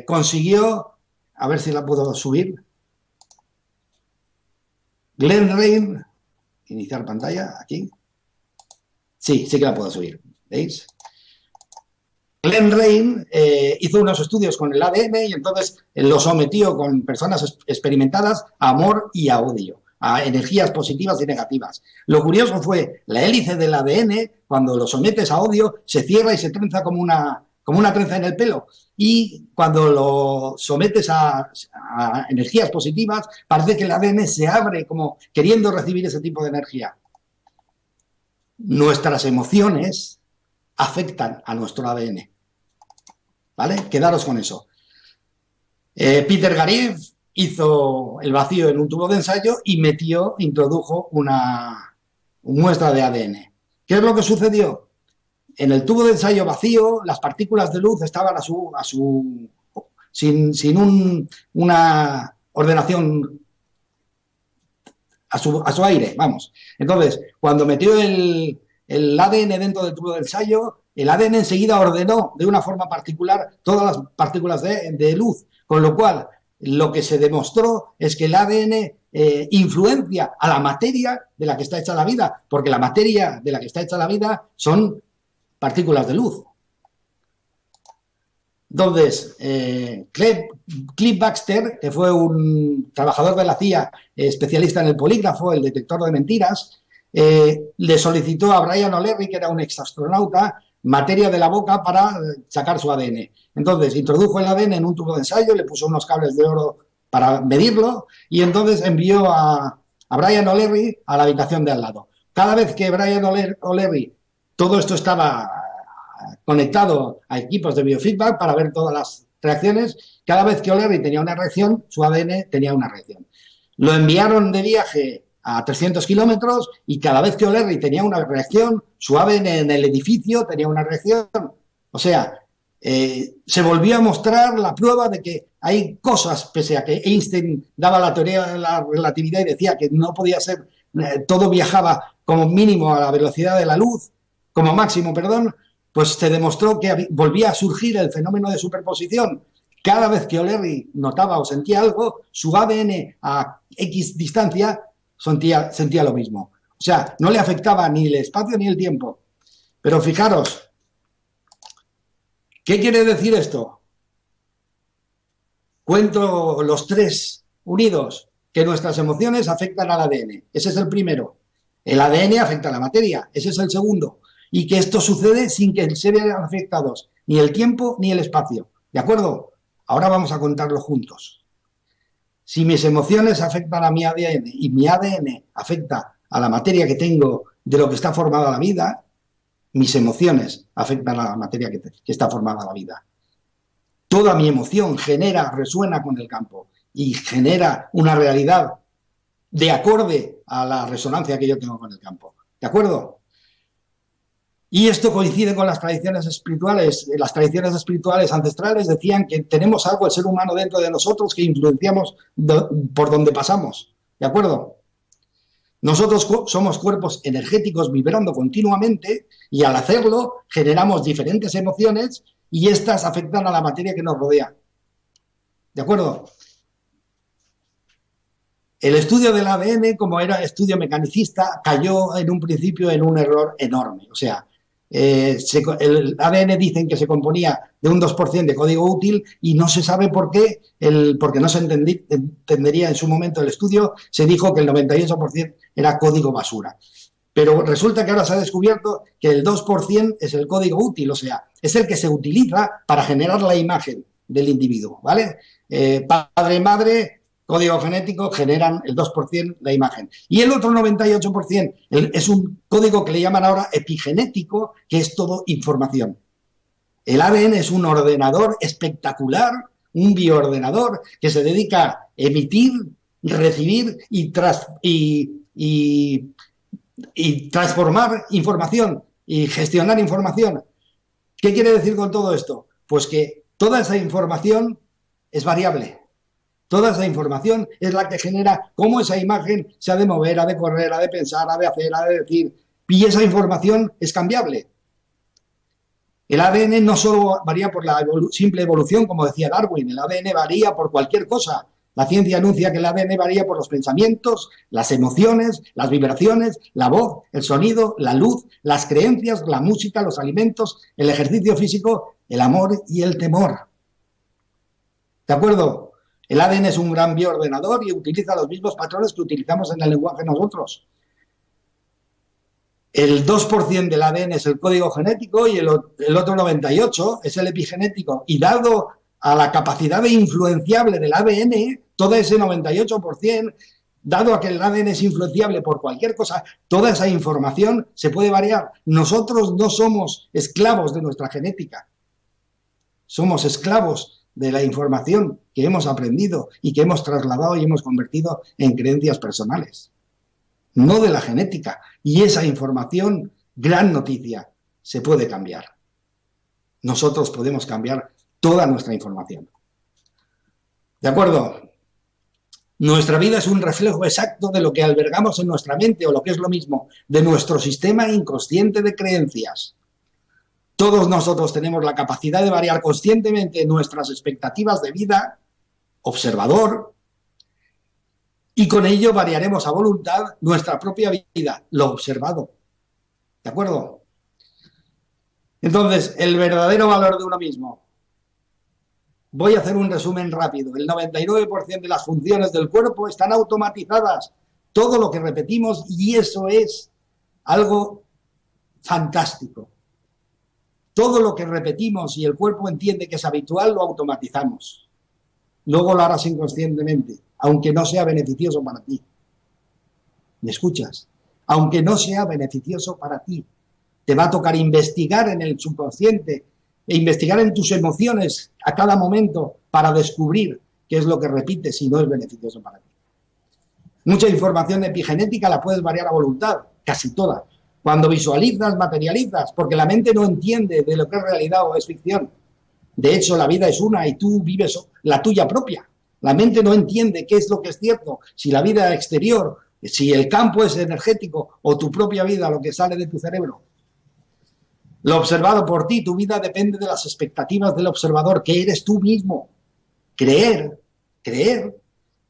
consiguió, a ver si la puedo subir. Glenn Rein, iniciar pantalla, aquí. Sí que la puedo subir, ¿veis? Glenn Rein hizo unos estudios con el ADN y entonces lo sometió con personas experimentadas a amor y a odio, a energías positivas y negativas. Lo curioso fue, la hélice del ADN, cuando lo sometes a odio, se cierra y se trenza como una trenza en el pelo. Y cuando lo sometes a energías positivas, parece que el ADN se abre como queriendo recibir ese tipo de energía. Nuestras emociones afectan a nuestro ADN. ¿Vale? Quedaros con eso. Peter Garif hizo el vacío en un tubo de ensayo y introdujo una muestra de ADN. ¿Qué es lo que sucedió? En el tubo de ensayo vacío, las partículas de luz estaban sin una ordenación a su aire, vamos. Entonces, cuando metió el ADN dentro del tubo de ensayo, el ADN enseguida ordenó de una forma particular todas las partículas de luz, con lo cual lo que se demostró es que el ADN influencia a la materia de la que está hecha la vida, porque la materia de la que está hecha la vida son partículas de luz. Entonces, Cliff Baxter, que fue un trabajador de la CIA, especialista en el polígrafo, el detector de mentiras, le solicitó a Brian O'Leary, que era un exastronauta, materia de la boca para sacar su ADN. Entonces, introdujo el ADN en un tubo de ensayo, le puso unos cables de oro para medirlo y entonces envió a Brian O'Leary a la habitación de al lado. Cada vez que Brian O'Leary, todo esto estaba conectado a equipos de biofeedback para ver todas las reacciones, cada vez que O'Leary tenía una reacción, su ADN tenía una reacción. Lo enviaron de viaje a 300 kilómetros y cada vez que O'Leary tenía una reacción, su ADN en el edificio tenía una reacción. O sea, se volvió a mostrar la prueba de que hay cosas, pese a que Einstein daba la teoría de la relatividad y decía que no podía ser, todo viajaba como mínimo a la velocidad de la luz, como máximo, perdón, pues se demostró que volvía a surgir el fenómeno de superposición. Cada vez que O'Leary notaba o sentía algo, su ADN a X distancia sentía lo mismo. O sea, no le afectaba ni el espacio ni el tiempo. Pero fijaros, ¿qué quiere decir esto? Cuento los tres unidos, que nuestras emociones afectan al ADN. Ese es el primero. El ADN afecta a la materia. Ese es el segundo. Y que esto sucede sin que se vean afectados ni el tiempo ni el espacio. ¿De acuerdo? Ahora vamos a contarlo juntos. Si mis emociones afectan a mi ADN y mi ADN afecta a la materia que tengo de lo que está formada la vida, mis emociones afectan a la materia que está formada la vida. Toda mi emoción resuena con el campo y genera una realidad de acorde a la resonancia que yo tengo con el campo. ¿De acuerdo? Y esto coincide con las tradiciones espirituales. Las tradiciones espirituales ancestrales decían que tenemos algo, el ser humano, dentro de nosotros que influenciamos por donde pasamos. ¿De acuerdo? Nosotros somos cuerpos energéticos vibrando continuamente y al hacerlo generamos diferentes emociones y estas afectan a la materia que nos rodea. ¿De acuerdo? El estudio del ADN, como era estudio mecanicista, cayó en un principio en un error enorme. O sea, el ADN dicen que se componía de un 2% de código útil y no se sabe por qué, porque no se entendería en su momento el estudio, se dijo que el 98% era código basura. Pero resulta que ahora se ha descubierto que el 2% es el código útil, o sea, es el que se utiliza para generar la imagen del individuo, ¿vale? Padre y madre, código genético, generan el 2% la imagen. Y el otro 98% es un código que le llaman ahora epigenético, que es todo información. El ADN es un ordenador espectacular, un bioordenador que se dedica a emitir, recibir y transformar información y gestionar información. ¿Qué quiere decir con todo esto? Pues que toda esa información es variable. Toda esa información es la que genera cómo esa imagen se ha de mover, ha de correr, ha de pensar, ha de hacer, ha de decir. Y esa información es cambiable. El ADN no solo varía por la simple evolución, como decía Darwin, el ADN varía por cualquier cosa. La ciencia anuncia que el ADN varía por los pensamientos, las emociones, las vibraciones, la voz, el sonido, la luz, las creencias, la música, los alimentos, el ejercicio físico, el amor y el temor. ¿De acuerdo? El ADN es un gran bioordenador y utiliza los mismos patrones que utilizamos en el lenguaje nosotros. El 2% del ADN es el código genético y el otro 98% es el epigenético. Y dado a la capacidad de influenciable del ADN, todo ese 98%, dado a que el ADN es influenciable por cualquier cosa, toda esa información se puede variar. Nosotros no somos esclavos de nuestra genética. Somos esclavos de la información que hemos aprendido y que hemos trasladado y hemos convertido en creencias personales, no de la genética. Y esa información, gran noticia, se puede cambiar. Nosotros podemos cambiar toda nuestra información. ¿De acuerdo? Nuestra vida es un reflejo exacto de lo que albergamos en nuestra mente, o lo que es lo mismo, de nuestro sistema inconsciente de creencias. Todos nosotros tenemos la capacidad de variar conscientemente nuestras expectativas de vida, observador, y con ello variaremos a voluntad nuestra propia vida, lo observado. ¿De acuerdo? Entonces, el verdadero valor de uno mismo. Voy a hacer un resumen rápido. El 99% de las funciones del cuerpo están automatizadas. Todo lo que repetimos, y eso es algo fantástico. Todo lo que repetimos y el cuerpo entiende que es habitual, lo automatizamos. Luego lo harás inconscientemente, aunque no sea beneficioso para ti. ¿Me escuchas? Aunque no sea beneficioso para ti. Te va a tocar investigar en el subconsciente e investigar en tus emociones a cada momento para descubrir qué es lo que repites y no es beneficioso para ti. Mucha información epigenética la puedes variar a voluntad, casi toda. Cuando visualizas, materializas, porque la mente no entiende de lo que es realidad o es ficción. De hecho, la vida es una y tú vives la tuya propia. La mente no entiende qué es lo que es cierto, si la vida exterior, si el campo es energético o tu propia vida, lo que sale de tu cerebro. Lo observado por ti, tu vida depende de las expectativas del observador, que eres tú mismo. Creer,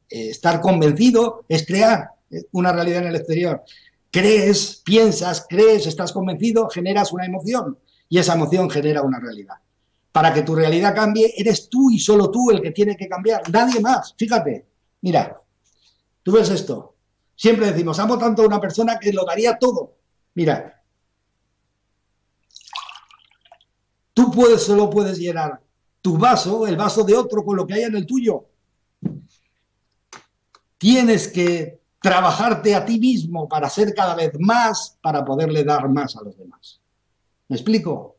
estar convencido es crear una realidad en el exterior. Crees, piensas, estás convencido, generas una emoción y esa emoción genera una realidad. Para que tu realidad cambie, eres tú y solo tú el que tiene que cambiar, nadie más. Fíjate, mira, tú ves esto. Siempre decimos, amo tanto a una persona que lo daría todo. Mira, tú solo puedes llenar tu vaso, el vaso de otro, con lo que haya en el tuyo. Tienes que trabajarte a ti mismo para ser cada vez más, para poderle dar más a los demás. ¿Me explico?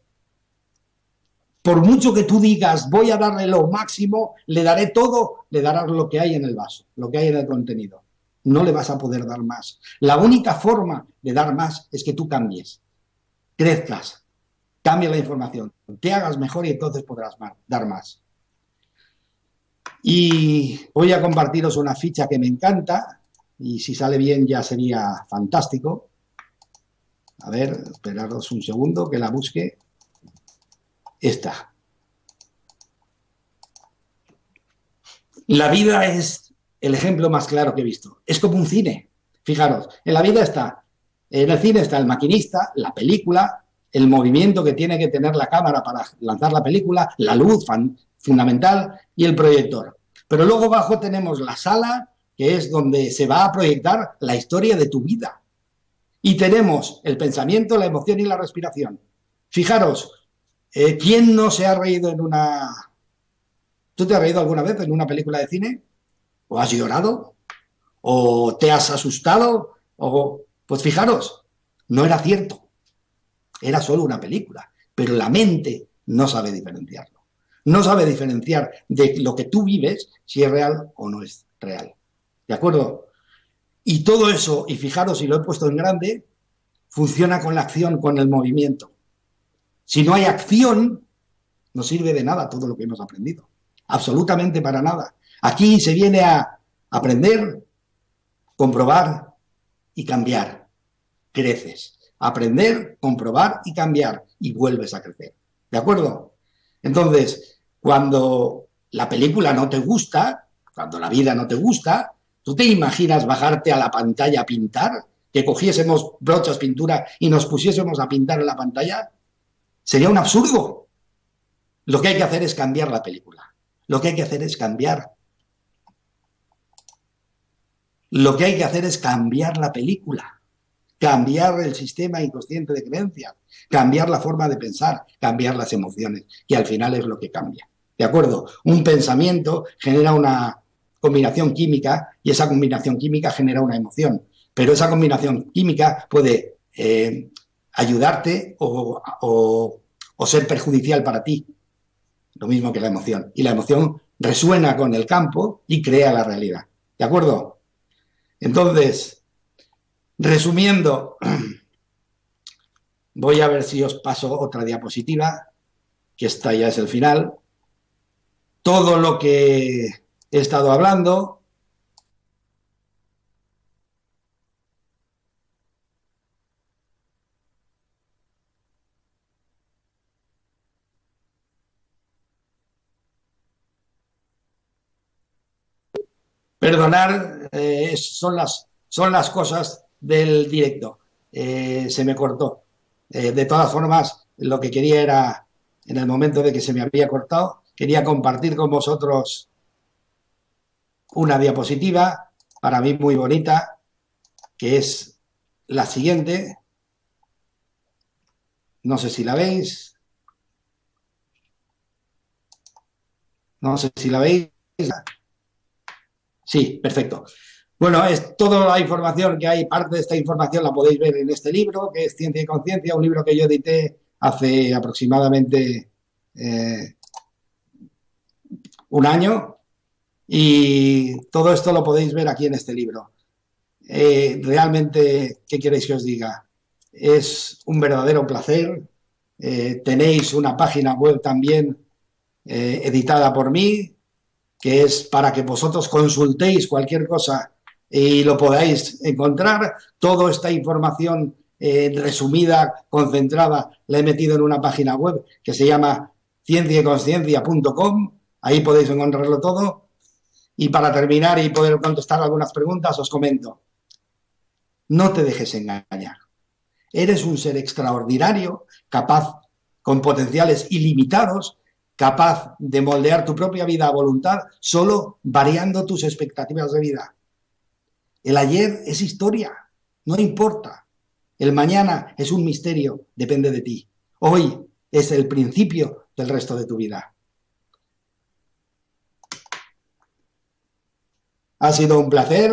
Por mucho que tú digas, voy a darle lo máximo, le daré todo, le darás lo que hay en el vaso, lo que hay en el contenido. No le vas a poder dar más. La única forma de dar más es que tú cambies, crezcas, cambies la información, te hagas mejor y entonces podrás dar más. Y voy a compartiros una ficha que me encanta, y si sale bien ya sería fantástico. A ver, esperaros un segundo que la busque. Esta. La vida es el ejemplo más claro que he visto. Es como un cine. Fijaros, en el cine está el maquinista, la película, el movimiento que tiene que tener la cámara para lanzar la película, la luz fundamental y el proyector. Pero luego abajo tenemos la sala, que es donde se va a proyectar la historia de tu vida. Y tenemos el pensamiento, la emoción y la respiración. Fijaros, ¿quién no se ha reído en una... ¿Tú te has reído alguna vez en una película de cine? ¿O has llorado? ¿O te has asustado? Pues fijaros, no era cierto. Era solo una película. Pero la mente no sabe diferenciarlo. No sabe diferenciar de lo que tú vives si es real o no es real. ¿De acuerdo? Y todo eso, y fijaros, si lo he puesto en grande, funciona con la acción, con el movimiento. Si no hay acción, no sirve de nada todo lo que hemos aprendido. Absolutamente para nada. Aquí se viene a aprender, comprobar y cambiar. Creces. Aprender, comprobar y cambiar. Y vuelves a crecer. ¿De acuerdo? Entonces, cuando la película no te gusta, cuando la vida no te gusta, ¿tú te imaginas bajarte a la pantalla a pintar? Que cogiésemos brochas, pintura y nos pusiésemos a pintar en la pantalla. Sería un absurdo. Lo que hay que hacer es cambiar la película. Lo que hay que hacer es cambiar. Lo que hay que hacer es cambiar la película. Cambiar el sistema inconsciente de creencias. Cambiar la forma de pensar. Cambiar las emociones. Que al final es lo que cambia. ¿De acuerdo? Un pensamiento genera una combinación química y esa combinación química genera una emoción. Pero esa combinación química puede ayudarte o ser perjudicial para ti. Lo mismo que la emoción. Y la emoción resuena con el campo y crea la realidad. ¿De acuerdo? Entonces, resumiendo, voy a ver si os paso otra diapositiva, que esta ya es el final. Todo lo que he estado hablando perdonar, son las cosas del directo. Se me cortó. De todas formas, lo que quería era, en el momento de que se me había cortado, quería compartir con vosotros una diapositiva, para mí muy bonita, que es la siguiente. No sé si la veis. No sé si la veis. Sí, perfecto. Bueno, es toda la información que hay, parte de esta información la podéis ver en este libro, que es Ciencia y Conciencia, un libro que yo edité hace aproximadamente un año, y todo esto lo podéis ver aquí en este libro. Realmente, ¿qué queréis que os diga? Es un verdadero placer. Tenéis una página web también editada por mí, que es para que vosotros consultéis cualquier cosa y lo podáis encontrar. Toda esta información resumida, concentrada, la he metido en una página web que se llama cienciayconsciencia.com. Ahí podéis encontrarlo todo. Y para terminar y poder contestar algunas preguntas, os comento. No te dejes engañar. Eres un ser extraordinario, capaz, con potenciales ilimitados, capaz de moldear tu propia vida a voluntad, solo variando tus expectativas de vida. El ayer es historia, no importa. El mañana es un misterio, depende de ti. Hoy es el principio del resto de tu vida. Ha sido un placer.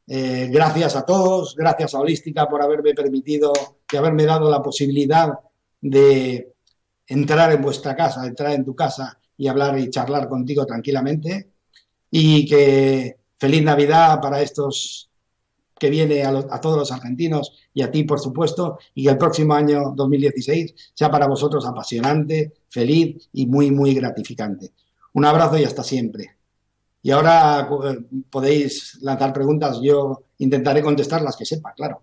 Gracias a todos, gracias a Holística por haberme permitido y haberme dado la posibilidad de entrar en vuestra casa, entrar en tu casa y hablar y charlar contigo tranquilamente. Y que feliz Navidad para estos que viene a todos los argentinos y a ti, por supuesto, y que el próximo año 2016 sea para vosotros apasionante, feliz y muy, muy gratificante. Un abrazo y hasta siempre. Y ahora podéis lanzar preguntas, yo intentaré contestar las que sepa, claro.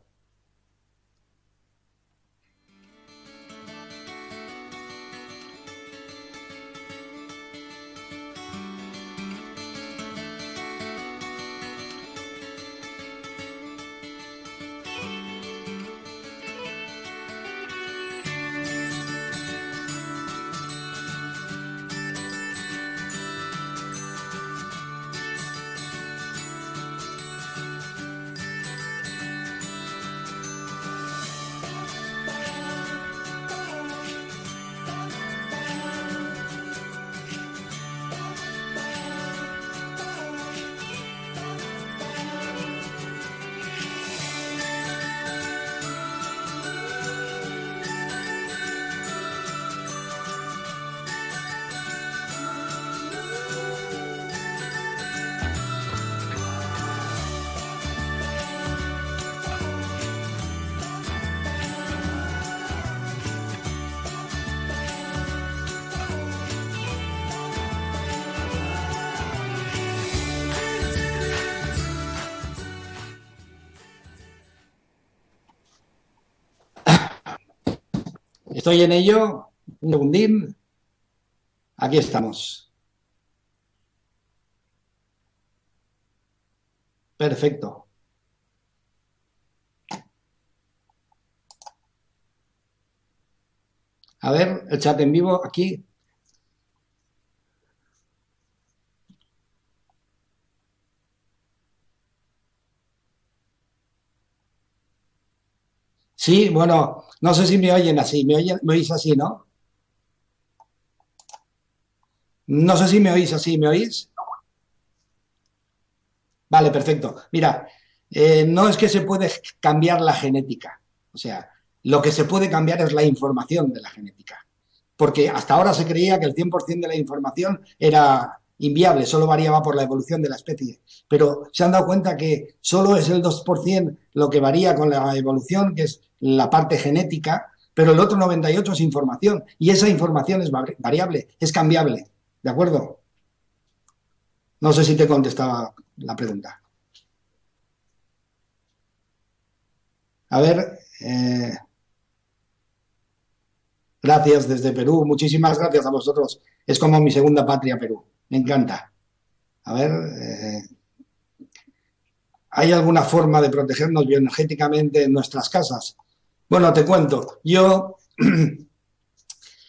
Estoy en ello, un segundín. Aquí estamos. Perfecto. A ver, el chat en vivo aquí. Sí, bueno, no sé si me oyen así. ¿Me oís así, no? No sé si me oís así. ¿Me oís? Vale, perfecto. Mira, no es que se puede cambiar la genética. O sea, lo que se puede cambiar es la información de la genética. Porque hasta ahora se creía que el 100% de la información era inviable, solo variaba por la evolución de la especie. Pero se han dado cuenta que solo es el 2% lo que varía con la evolución, que es la parte genética, pero el otro 98% es información. Y esa información es variable, es cambiable. ¿De acuerdo? No sé si te contestaba la pregunta. A ver, gracias desde Perú, muchísimas gracias a vosotros. Es como mi segunda patria, Perú. Me encanta. A ver, ¿hay alguna forma de protegernos bioenergéticamente en nuestras casas? Bueno, te cuento.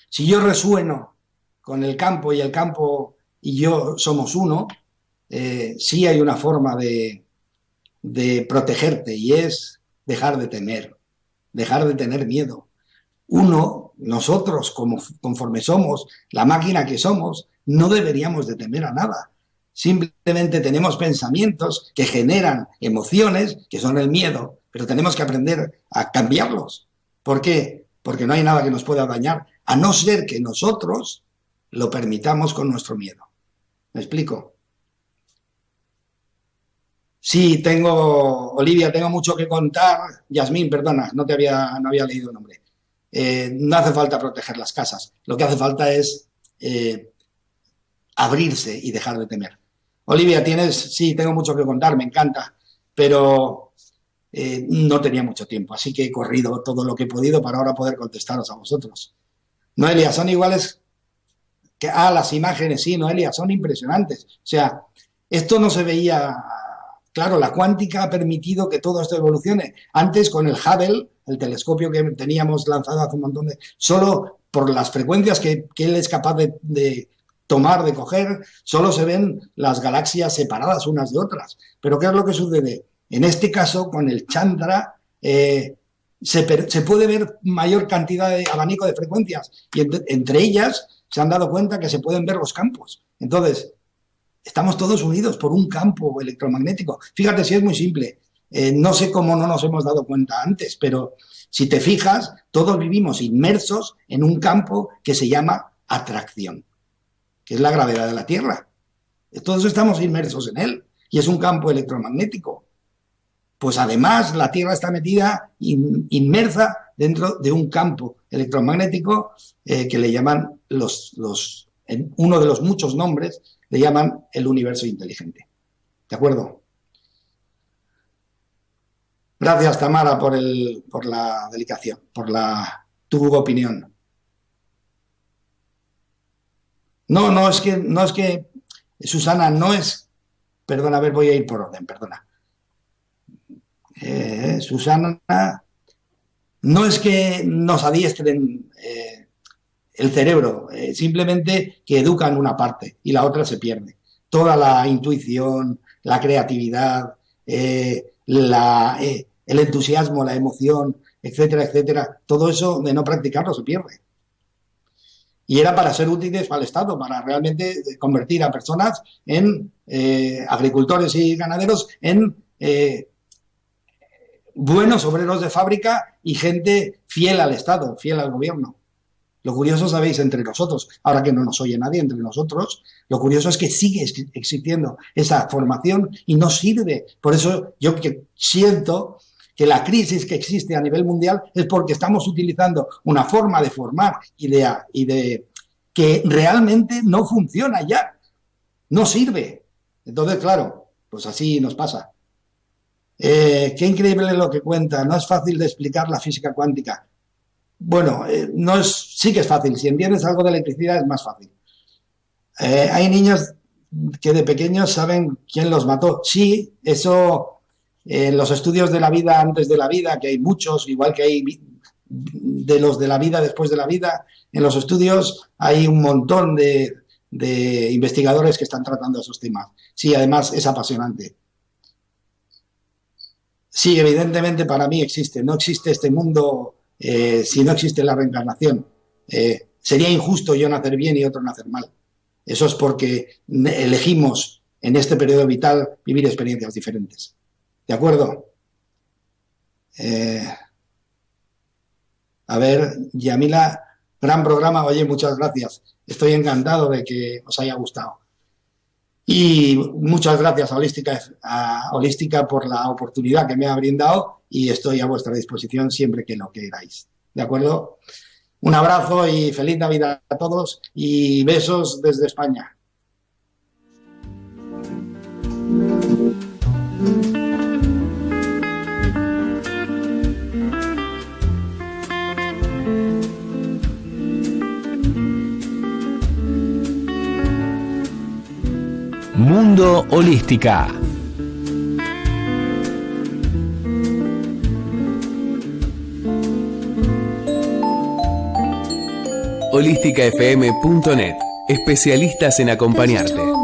Si yo resueno con el campo y el campo y yo somos uno, sí hay una forma de protegerte y es dejar de temer, dejar de tener miedo. Nosotros, conforme somos, la máquina que somos, no deberíamos de temer a nada. Simplemente tenemos pensamientos que generan emociones, que son el miedo, pero tenemos que aprender a cambiarlos. ¿Por qué? Porque no hay nada que nos pueda dañar, a no ser que nosotros lo permitamos con nuestro miedo. ¿Me explico? Sí, Olivia, tengo mucho que contar. Yasmín, perdona, no había leído el nombre. No hace falta proteger las casas. Lo que hace falta es abrirse y dejar de temer. Olivia, sí, tengo mucho que contar, me encanta, pero no tenía mucho tiempo, así que he corrido todo lo que he podido para ahora poder contestaros a vosotros. Noelia, son iguales que... las imágenes, sí, Noelia, son impresionantes. O sea, esto no se veía... Claro, la cuántica ha permitido que todo esto evolucione. Antes, con el Hubble, el telescopio que teníamos lanzado hace un montón de... Solo por las frecuencias que él es capaz de tomar, de coger, solo se ven las galaxias separadas unas de otras. Pero ¿qué es lo que sucede? En este caso, con el Chandra, se puede ver mayor cantidad de abanico de frecuencias y entre ellas se han dado cuenta que se pueden ver los campos. Entonces, estamos todos unidos por un campo electromagnético. Fíjate, si es muy simple. No sé cómo no nos hemos dado cuenta antes, pero si te fijas, todos vivimos inmersos en un campo que se llama atracción, que es la gravedad de la Tierra. Todos estamos inmersos en él y es un campo electromagnético. Pues además la Tierra está metida, inmersa dentro de un campo electromagnético que le llaman uno de los muchos nombres, le llaman el universo inteligente. ¿De acuerdo? Gracias, Tamara, por la dedicación, por tu opinión. No es que, Susana, no es... Perdona, a ver, voy a ir por orden, perdona. Susana, no es que nos adiestren el cerebro, simplemente que educan una parte y la otra se pierde. Toda la intuición, la creatividad, el entusiasmo, la emoción, etcétera, etcétera, todo eso de no practicarlo se pierde. Y era para ser útiles para el Estado, para realmente convertir a personas en agricultores y ganaderos en buenos obreros de fábrica y gente fiel al Estado, fiel al gobierno. Lo curioso, sabéis, entre nosotros, ahora que no nos oye nadie entre nosotros, lo curioso es que sigue existiendo esa formación y no sirve. Por eso yo siento que la crisis que existe a nivel mundial es porque estamos utilizando una forma de formar y de que realmente no funciona ya, no sirve. Entonces, claro, pues así nos pasa. Qué increíble lo que cuenta, no es fácil de explicar la física cuántica. Bueno, sí que es fácil, si entiendes algo de electricidad es más fácil. Hay niños que de pequeños saben quién los mató. Sí, eso... los estudios de la vida antes de la vida, que hay muchos, igual que hay de los de la vida después de la vida, en los estudios hay un montón de investigadores que están tratando esos temas. Sí, además es apasionante. Sí, evidentemente para mí existe. No existe este mundo si no existe la reencarnación. Sería injusto yo nacer bien y otro nacer mal. Eso es porque elegimos en este periodo vital vivir experiencias diferentes. ¿De acuerdo? A ver, Yamila, gran programa. Oye, muchas gracias. Estoy encantado de que os haya gustado. Y muchas gracias a Holística por la oportunidad que me ha brindado y estoy a vuestra disposición siempre que lo queráis. ¿De acuerdo? Un abrazo y feliz Navidad a todos y besos desde España. Mundo Holística. holísticafm.net. Especialistas en acompañarte.